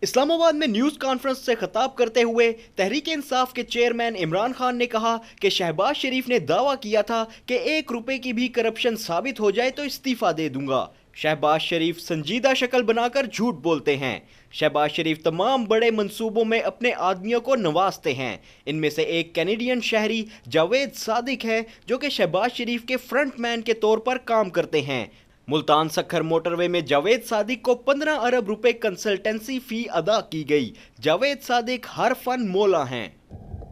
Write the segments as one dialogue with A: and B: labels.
A: इस्लामाबाद में news conference से खिताब करते हुए तहरीक इंसाफ के चेयरमैन इमरान खान ने कहा कि शहबाज शरीफ ने दावा किया था कि 1 रुपए की भी करप्शन साबित हो जाए तो इस्तीफा दे दूंगा। शहबाज शरीफ संजीदा शक्ल बनाकर झूठ बोलते हैं। शहबाज शरीफ तमाम बड़े मंसूबों में अपने आदमियों को नवाजते हैं। इनमें से एक कैनेडियन शहरी जावेद सादिक है जो कि शहबाज शरीफ के फ्रंटमैन के तौर पर काम करते हैं। मुल्तान सक्खर मोटरवे में जावेद सादिक को 15 अरब रुपए कंसल्टेंसी फी अदा की गई। जावेद सादिक हर फन मौला हैं।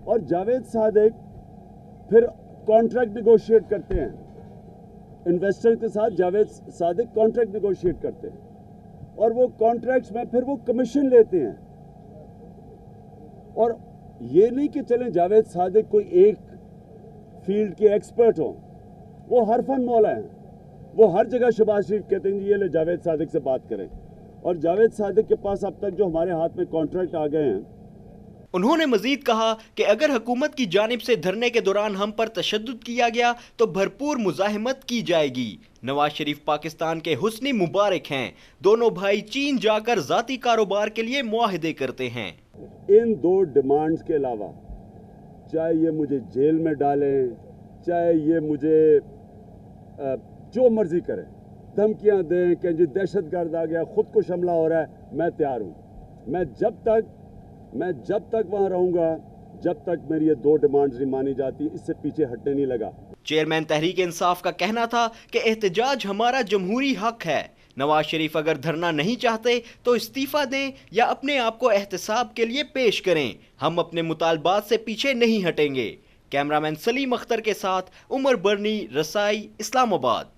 B: और जावेद सादिक फिर कॉन्ट्रैक्ट नेगोशिएट करते हैं इन्वेस्टर के साथ। जावेद सादिक कॉन्ट्रैक्ट नेगोशिएट करते हैं और वो कॉन्ट्रैक्ट्स में फिर वो कमीशन लेते हैं। और ये नहीं कि चलें जावेद सादिक कोई एक फील्ड के एक्सपर्ट हो, वो हर फन मौला हैं। वो हर जगह शहबाज शरीफ कहते हैं जी ये ले जावेद सादिक से बात करें। और जावेद सादिक के पास अब तक जो हमारे हाथ में कॉन्ट्रैक्ट आ गए हैं।
A: उन्होंने मजीद कहा कि अगर हुकूमत की जानिब से धरने के दौरान हम पर तशद्दुद किया गया तो भरपूर मुज़ाहिमत की जाएगी। नवाज शरीफ पाकिस्तान के हुस्नी मुबारक हैं। दोनों भाई चीन जाकर जाती कारोबार के लिए मुआहदे करते हैं।
B: इन 2 डिमांड्स के अलावा चाहे ये मुझे जेल में डालें, चाहे ये मुझे जो मर्जी करें, धमकियां दें कि जी दहशतगर्द आ गया, खुद कुछ हमला हो रहा है, मैं तैयार हूं। मैं जब तक वहां रहूंगा जब तक मेरी ये 2 डिमांड्स नहीं मानी जाती, इससे पीछे हटने नहीं लगा।
A: चेयरमैन तहरीक इंसाफ का कहना था कि एहतजाज हमारा जमहूरी हक है। नवाज शरीफ अगर धरना नहीं चाहते तो इस्तीफा दें या अपने आप को एहतसाब के लिए पेश करें। हम अपने मुतालबात से पीछे नहीं हटेंगे। कैमरामैन सलीम अख्तर के साथ उमर बरनी, रसाई, इस्लामाबाद।